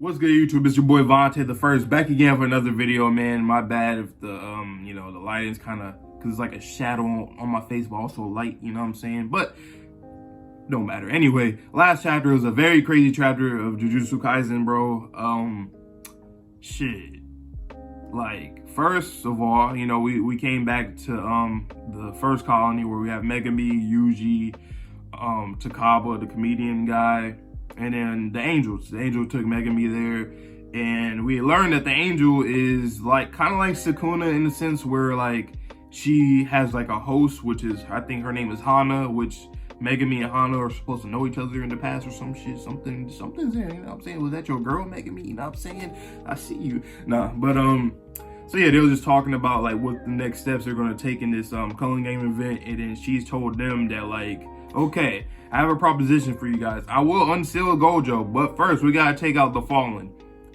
What's good, YouTube? It's your boy Vontae the First, back again for another video, man. My bad if the the lighting's kind of, because it's like a shadow on my face, but also light, you know what I'm saying? But don't matter. Anyway, last chapter was a very crazy chapter of Jujutsu Kaisen, bro. Shit. Like, first of all, we came back to the first colony where we have Megami, Yuji, Takaba, the comedian guy, and then the angels. The angel took Megami there, and we learned that the angel is like kind of like Sukuna in the sense where like she has like a host, which is, I think her name is Hana, which Megami and Hana are supposed to know each other in the past or some shit. Something's there, you know what I'm saying? Was that your girl, Megami? You know what I'm saying? I see you. Nah, but so yeah, they were just talking about like what the next steps they're gonna take in this Culling Game event, and then she's told them that like, okay, I have a proposition for you guys. I will unseal Gojo, but first we gotta take out the Fallen.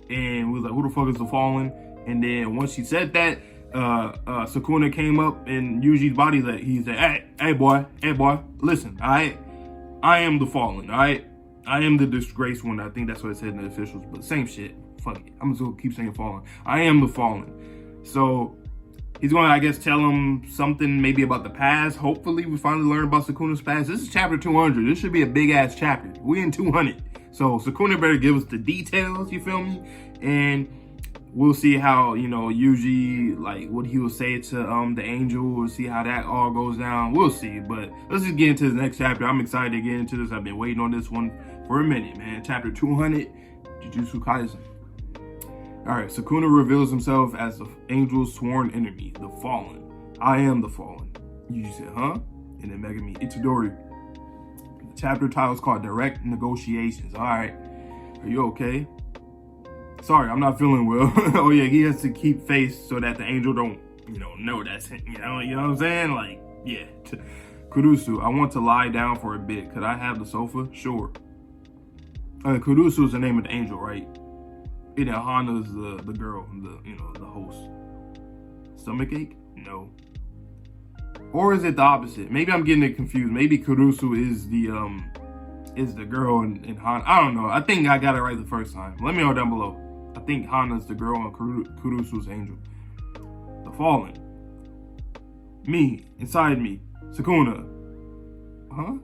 And we was like, who the fuck is the Fallen? And then once she said that, Sukuna came up in Yuji's body. That he said, hey boy, listen, I am the Fallen, I am the disgraced one. I think that's what it said in the officials, but same shit. Fuck it, I'm just gonna keep saying Fallen. I am the Fallen. So he's going to, I guess, tell him something maybe about the past. Hopefully, we finally learn about Sukuna's past. This is chapter 200. This should be a big-ass chapter. We in 200. So Sukuna better give us the details, you feel me? And we'll see how, Yuji, like, what he will say to the angel. We'll see how that all goes down. We'll see. But let's just get into the next chapter. I'm excited to get into this. I've been waiting on this one for a minute, man. Chapter 200, Jujutsu Kaisen. Alright, Sukuna reveals himself as the angel's sworn enemy, the Fallen. I am the Fallen. Yuji said, huh? And then Megami Itadori. The chapter title is called Direct Negotiations. Alright, are you okay? Sorry, I'm not feeling well. Oh yeah, he has to keep face so that the angel don't, know that's him. You know what I'm saying? Like, yeah. Kurusu, I want to lie down for a bit. Could I have the sofa? Sure. Kurusu is the name of the angel, right? And Hana's the girl, the host. Stomachache? No. Or is it the opposite? Maybe I'm getting it confused. Maybe Kurusu is the girl and Hana. I don't know. I think I got it right the first time. Let me know down below. I think Hana's the girl and Kurusu's angel. The Fallen. Me, inside me. Sukuna. Huh?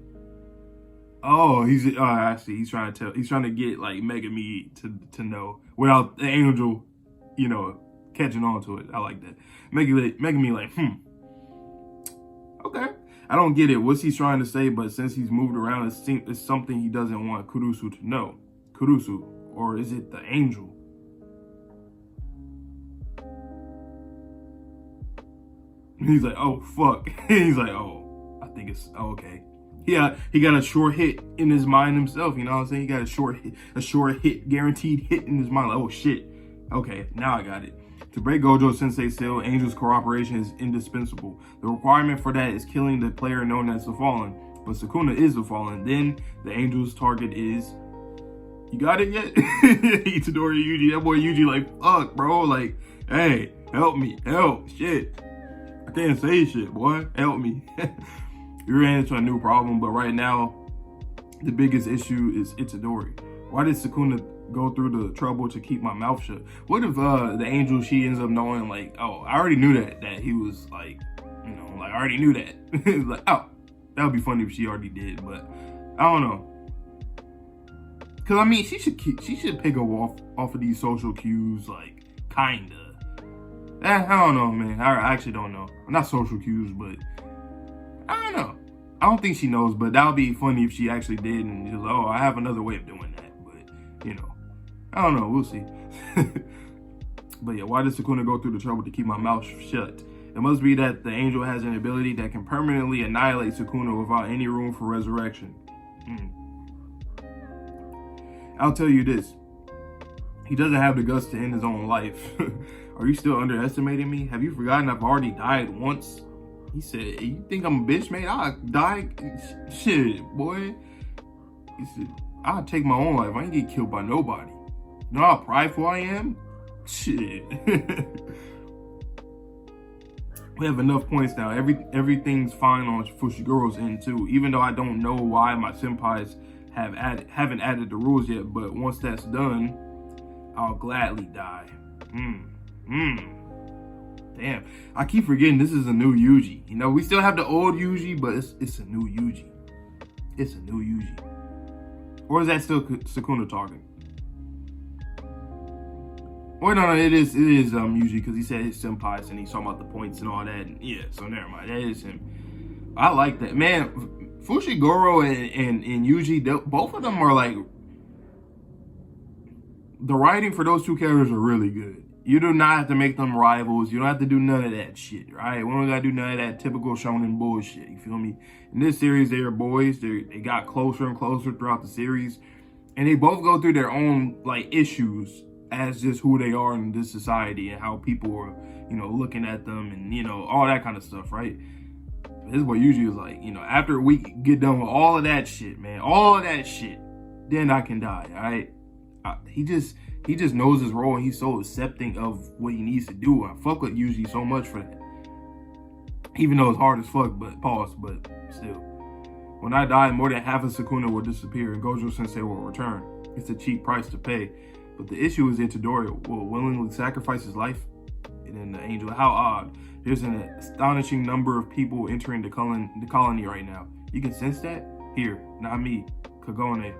Oh, I see. He's trying to get like Megami to know without the angel, catching on to it. I like that. Megami like, okay. I don't get it. What's he trying to say? But since he's moved around, it's something he doesn't want Kurusu to know. Kurusu, or is it the angel? He's like, oh fuck. He's like, oh, I think it's okay. Yeah, he got a short hit in his mind himself, you know what I'm saying? He got a short hit, guaranteed hit in his mind. Like, oh shit. Okay, now I got it. To break Gojo Sensei's seal, Angel's cooperation is indispensable. The requirement for that is killing the player known as the Fallen. But Sukuna is the Fallen. Then the Angel's target is... You got it yet? Itadori Yuji. That boy Yuji like, fuck, bro. Like, hey, help me. Help. Shit. I can't say shit, boy. Help me. We ran into a new problem, but right now, the biggest issue is Itadori. Why did Sukuna go through the trouble to keep my mouth shut? What if the angel, she ends up knowing, like, oh, I already knew that he was, like, I already knew that. Like, oh, that would be funny if she already did, but I don't know. Because, I mean, she should pick up off of these social cues, like, kinda. I don't know, man. I actually don't know. Not social cues, but... I don't know. I don't think she knows, but that would be funny if she actually did and just, oh, I have another way of doing that. But, I don't know. We'll see. But yeah, why did Sukuna go through the trouble to keep my mouth shut? It must be that the angel has an ability that can permanently annihilate Sukuna without any room for resurrection. I'll tell you this. He doesn't have the guts to end his own life. Are you still underestimating me? Have you forgotten I've already died once? He said, hey, you think I'm a bitch, man? I'll die. Shit, boy. He said, I'll take my own life. I ain't get killed by nobody. You know how prideful I am? Shit. We have enough points now. Everything's fine on Fushigoro's end too. Even though I don't know why my senpais haven't added the rules yet. But once that's done, I'll gladly die. Damn, I keep forgetting this is a new Yuji. You know, we still have the old Yuji, but it's a new Yuji. It's a new Yuji. Or is that still Sukuna talking? Wait, no, it is Yuji, because he said his senpais and he's talking about the points and all that. And yeah, so never mind, that is him. I like that, man. Fushiguro and Yuji, both of them are like, the writing for those two characters are really good. You do not have to make them rivals. You don't have to do none of that shit, right? We don't gotta do none of that typical shonen bullshit. You feel me? In this series, they are boys. They got closer and closer throughout the series, and they both go through their own like issues as just who they are in this society and how people are, you know, looking at them and you know all that kind of stuff, right? This is what usually is like, you know, after we get done with all of that shit, man, all of that shit, then I can die, all right? He just knows his role and he's so accepting of what he needs to do. I fuck with Yuji so much for that. Even though it's hard as fuck, but still. When I die, more than half of Sukuna will disappear and Gojo Sensei will return. It's a cheap price to pay. But the issue is Itadori will willingly sacrifice his life. And then the angel, how odd. There's an astonishing number of people entering the colony right now. You can sense that? Here, not me, Kagone.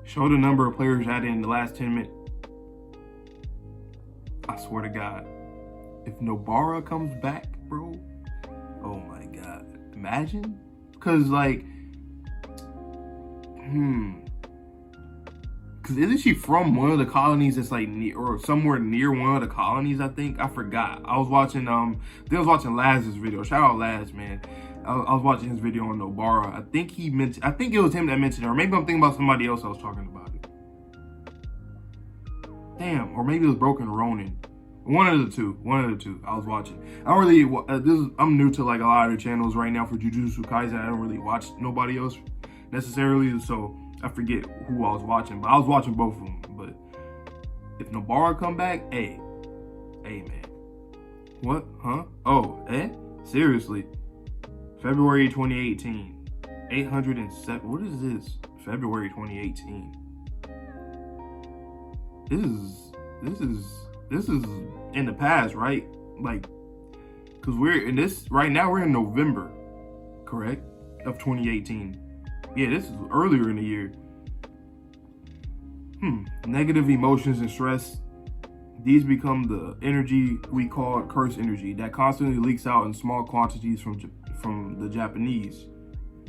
Show the number of players added in the last 10 minutes. I swear to God, if Nobara comes back, bro, oh my God, imagine? Cause like, cause isn't she from one of the colonies that's like near, or somewhere near one of the colonies? I think, I forgot. I was watching Laz's video. Shout out Laz, man. I was watching his video on Nobara. I think it was him that mentioned it, or maybe I'm thinking about somebody else I was talking about it. Damn, or maybe it was Broken Ronin. One of the two. I was watching. I don't really. I'm new to like a lot of the channels right now for Jujutsu Kaisen. I don't really watch nobody else necessarily, so I forget who I was watching. But I was watching both of them. But if Nobara come back, hey man, what? Huh? Oh, seriously. February 2018, 807. What is this? February 2018. This is in the past, right? Like, cause we're in this right now. We're in November, correct? Of 2018. Yeah, this is earlier in the year. Negative emotions and stress. These become the energy we call curse energy that constantly leaks out in small quantities from the Japanese.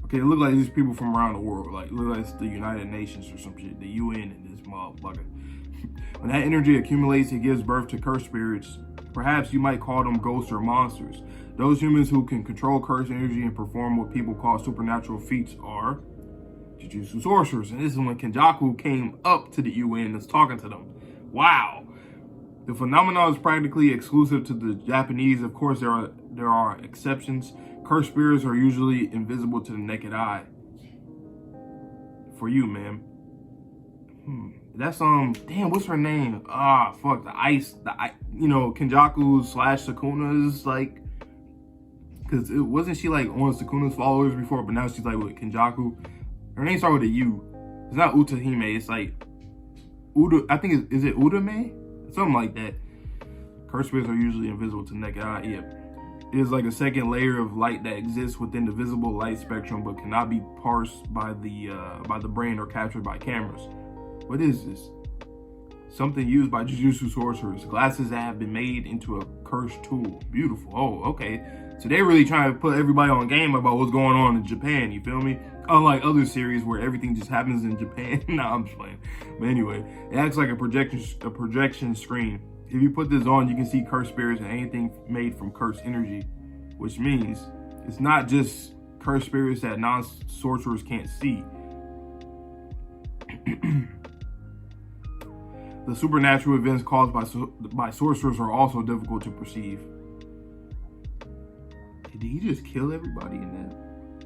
Okay, it look like these people from around the world. Like, look like it's the United Nations or some shit. The UN and this motherfucker. When that energy accumulates, it gives birth to cursed spirits. Perhaps you might call them ghosts or monsters. Those humans who can control cursed energy and perform what people call supernatural feats are Jujutsu sorcerers. And this is when Kenjaku came up to the UN and was talking to them. Wow. The phenomenon is practically exclusive to the Japanese. Of course, there are exceptions. Cursed spirits are usually invisible to the naked eye. For you, ma'am. That's damn, what's her name? Fuck, Kenjaku / Sukuna's like, cause it wasn't she like one of Sukuna's followers before, but now she's like with Kenjaku. Her name starts with a U. It's not Utahime. It's like Uda. I think is it Udame? Something like that. Cursed spirits are usually invisible to the naked eye. Yeah. It is like a second layer of light that exists within the visible light spectrum, but cannot be parsed by the brain or captured by cameras. What is this? Something used by Jujutsu sorcerers. Glasses that have been made into a cursed tool. Beautiful. Oh, okay. So they're really trying to put everybody on game about what's going on in Japan. You feel me? Unlike other series where everything just happens in Japan. Nah, I'm just playing. But anyway, it acts like a projection screen. If you put this on, you can see cursed spirits and anything made from cursed energy, which means it's not just cursed spirits that non-sorcerers can't see. The supernatural events caused by sorcerers are also difficult to perceive. Did he just kill everybody in that?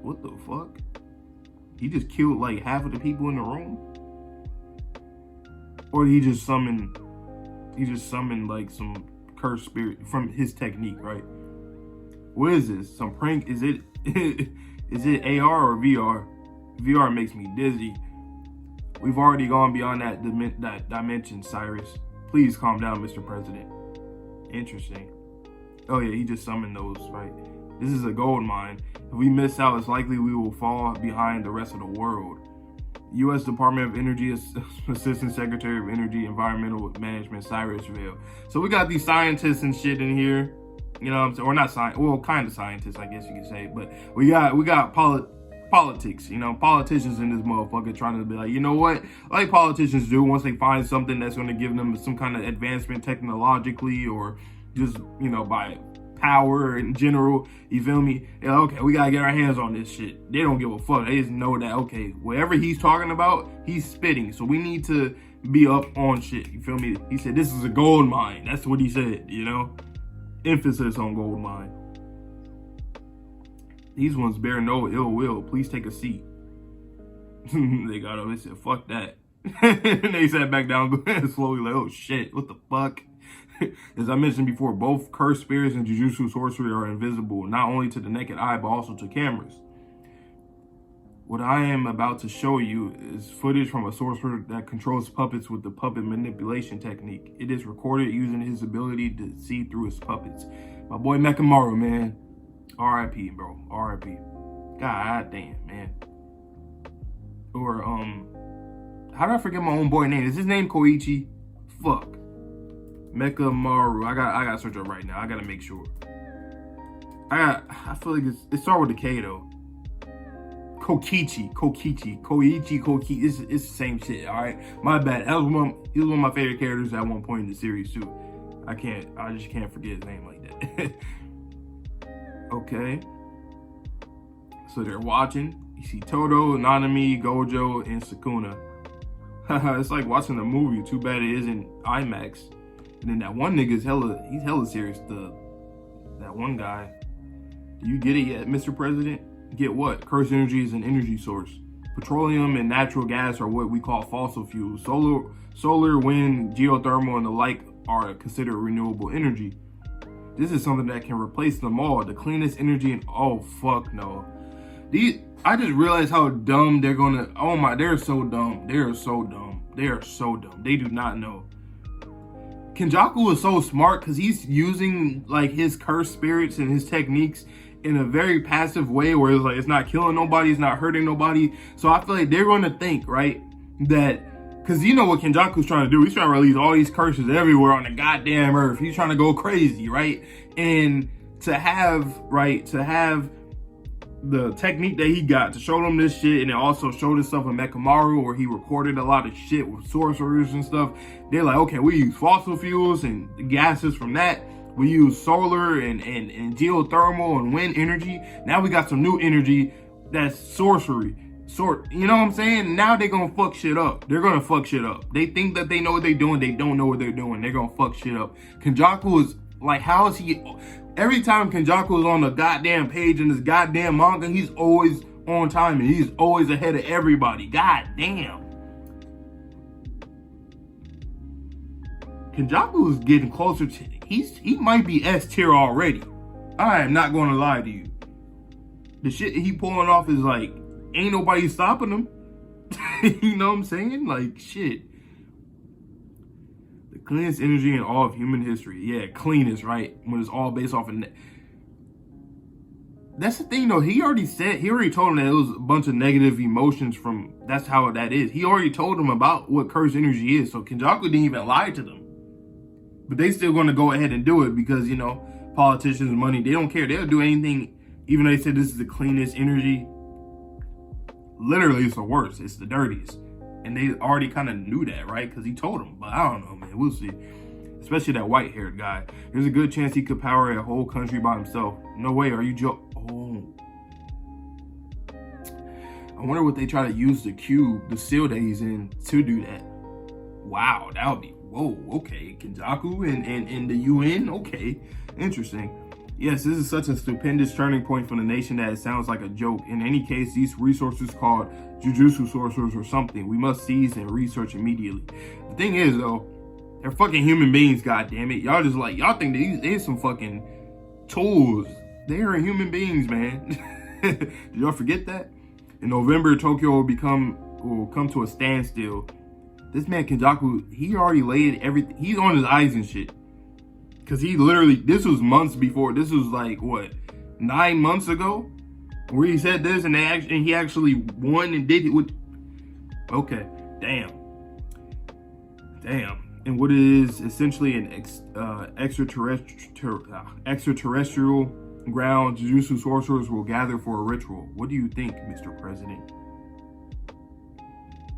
What the fuck? He just killed like half of the people in the room? Or did he just summon like some cursed spirit from his technique, right? What is this? Some prank? Is it is it AR or VR? VR makes me dizzy. We've already gone beyond that dimension, Cyrus. Please calm down, Mr. President. Interesting. Oh yeah, he just summoned those, right? This is a gold mine. If we miss out, it's likely we will fall behind the rest of the world. U.S. Department of Energy Assistant Secretary of Energy Environmental Management, Cyrus Vale. So we got these scientists and shit in here. You know what I'm saying? Or not science, well, kind of scientists, I guess you could say. But we got politics, you know, politicians in this motherfucker trying to be like, you know what? Like politicians do once they find something that's going to give them some kind of advancement technologically or just, you know, by power in general, you feel me? Yeah, okay, we gotta get our hands on this shit. They don't give a fuck. They just know that, okay, whatever he's talking about, he's spitting. So we need to be up on shit, you feel me? He said, this is a gold mine. That's what he said, you know? Emphasis on gold mine. These ones bear no ill will. Please take a seat. They got up, they said, fuck that. They sat back down slowly like, oh shit, what the fuck? As I mentioned before, both cursed spirits and Jujutsu sorcery are invisible, not only to the naked eye, but also to cameras. What I am about to show you is footage from a sorcerer that controls puppets with the puppet manipulation technique. It is recorded using his ability to see through his puppets. My boy Mekamaru, man. R.I.P., bro. R.I.P. God damn, man. Or, how did I forget my own boy name? Is his name Koichi? Fuck. Mekamaru. I gotta search up right now. I gotta make sure. I feel like it starts with a K though. Koichi. It's the same shit. All right, my bad. He was one of my favorite characters at one point in the series too. I just can't forget his name like that. Okay. So they're watching. You see Todo, Nanami, Gojo, and Sukuna. It's like watching a movie. Too bad it isn't IMAX. And then that one nigga's he's hella serious. That one guy. Do you get it yet, Mr. President? Get what? Cursed energy is an energy source. Petroleum and natural gas are what we call fossil fuels. Solar, wind, geothermal, and the like are considered renewable energy. This is something that can replace them all. The cleanest energy and oh fuck no. I just realized how dumb they're gonna. Oh my, they're so dumb. They are so dumb. They are so dumb. They do not know. Kenjaku is so smart because he's using like his cursed spirits and his techniques in a very passive way where it's like it's not killing nobody, it's not hurting nobody. So I feel like they're going to think, right, that because you know what Kenjaku's trying to do, he's trying to release all these curses everywhere on the goddamn earth. He's trying to go crazy, right? And to have the technique that he got to show them this shit, and it also showed himself in Mekamaru where he recorded a lot of shit with sorcerers and stuff. They're like, okay, we use fossil fuels and the gases from that. We use solar and geothermal and wind energy. Now we got some new energy that's sorcery. You know what I'm saying? Now they're gonna fuck shit up. They're gonna fuck shit up. They think that they know what they're doing. They don't know what they're doing. They're gonna fuck shit up. Kenjaku is like, how is he? Every time Kenjaku is on the goddamn page in this goddamn manga, he's always on time and he's always ahead of everybody. God damn. Kenjaku is getting closer to, he might be S tier already. I am not going to lie to you. The shit he pulling off is like, ain't nobody stopping him. You know what I'm saying? Like, shit. The cleanest energy in all of human history. Yeah, cleanest, right? When it's all based off of... That's the thing, though. He already told him that it was a bunch of negative emotions from... That's how that is. He already told him about what cursed energy is. So Kenjaku didn't even lie to them. But they still going to go ahead and do it because, you know, politicians, money, they don't care. They'll do anything, even though they said this is the cleanest energy. Literally, it's the worst. It's the dirtiest. And they already kind of knew that, right? Because he told them. But I don't know, man. We'll see. Especially that white-haired guy. There's a good chance he could power a whole country by himself. No way. Are you joking? Oh. I wonder what they try to use the cube, the seal that he's in, to do that. Wow, that would be... Whoa, okay. Kenjaku and the UN? Okay. Interesting. Yes, this is such a stupendous turning point for the nation that it sounds like a joke. In any case, these resources called Jujutsu sorcerers or something, we must seize and research immediately. The thing is, though, they're fucking human beings, goddammit. Y'all just like, y'all think they're some fucking tools. They are human beings, man. Did y'all forget that? In November, Tokyo will become will come to a standstill. This man Kenjaku, he already laid everything. He's on his eyes and shit. Cause he literally, this was months before. This was like what, 9 months ago, where he said this, and he actually won and did it with. Okay, damn. And what is essentially an extraterrestrial ground, Jujutsu sorcerers will gather for a ritual. What do you think, Mr. President?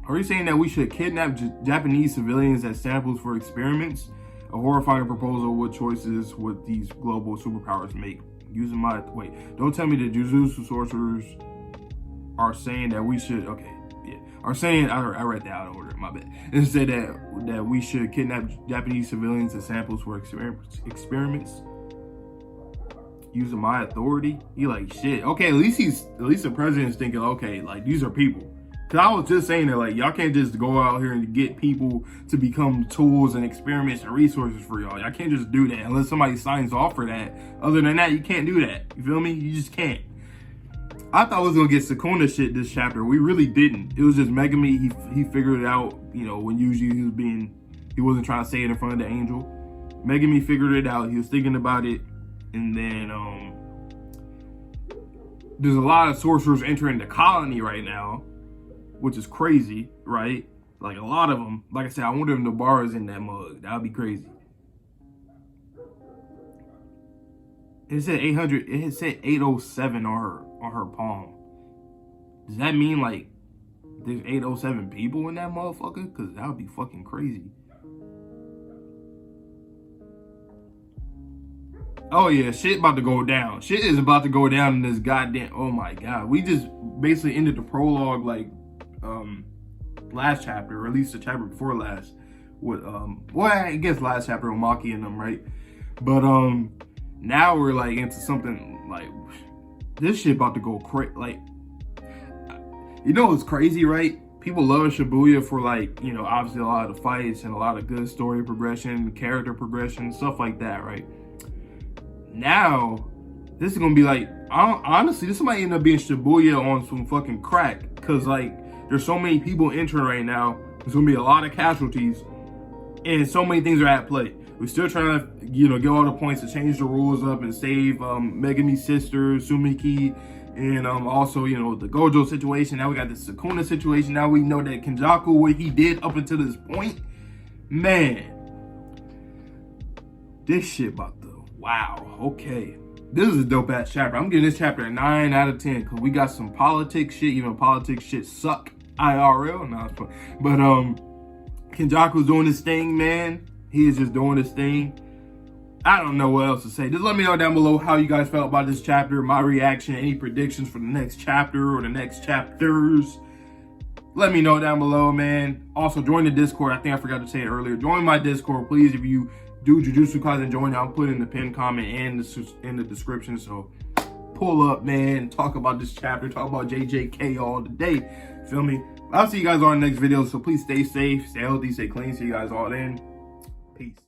Are you saying that we should kidnap Japanese civilians as samples for experiments? A horrifying proposal. What choices would these global superpowers make? Using my, wait, don't tell me the Jujutsu sorcerers are saying that we should, okay, yeah, are saying, I read that out of order, my bad. It said that we should kidnap Japanese civilians as samples for experiments. Using my authority? He like, shit, okay, at least the president's thinking, okay, like, these are people. Cause I was just saying that, like, y'all can't just go out here and get people to become tools and experiments and resources for y'all. Y'all can't just do that unless somebody signs off for that. Other than that, you can't do that. You feel me? You just can't. I thought we was gonna get Sukuna shit this chapter. We really didn't. It was just Megami. He figured it out. You know, when usually he wasn't trying to say it in front of the angel. Megami figured it out. He was thinking about it, and then there's a lot of sorcerers entering the colony right now, which is crazy, right? Like a lot of them. Like I said, I wonder if Nobara's in that mug. That would be crazy. It said 800. It said 807 on her palm. Does that mean like there's 807 people in that motherfucker? Cause that would be fucking crazy. Oh yeah, shit about to go down. Shit is about to go down in this goddamn. Oh my god, we just basically ended the prologue like last chapter, or at least the chapter before last, with well, I guess last chapter with Maki and them, right? But now we're like into something like this shit about to go crazy. Like, you know what's crazy, right? People love Shibuya for, like, you know, obviously a lot of the fights and a lot of good story progression, character progression, stuff like that, right? Now this is gonna be like, honestly, this might end up being Shibuya on some fucking crack, because like there's so many people entering right now. There's gonna be a lot of casualties, and so many things are at play. We're still trying to, you know, get all the points to change the rules up and save Megami's sister, Sumiki, and also, you know, the Gojo situation. Now we got the Sukuna situation. Now we know that Kenjaku, what he did up until this point, man, this shit about the, wow, okay. This is a dope ass chapter. I'm giving this chapter a 9 out of 10 because we got some politics shit. Even politics shit suck IRL. Nah, it's fun. But Kenjaku's doing his thing, man. He is just doing his thing. I don't know what else to say. Just let me know down below how you guys felt about this chapter, my reaction, any predictions for the next chapter or the next chapters. Let me know down below, man. Also, join the Discord. I think I forgot to say it earlier. Join my Discord, please. If you do Jujutsu Kaisen, join. I'll put in the pinned comment and in the description. So pull up, man. Talk about this chapter. Talk about JJK all day. Feel me? I'll see you guys on the next video. So please stay safe, stay healthy, stay clean. See you guys all then. Peace.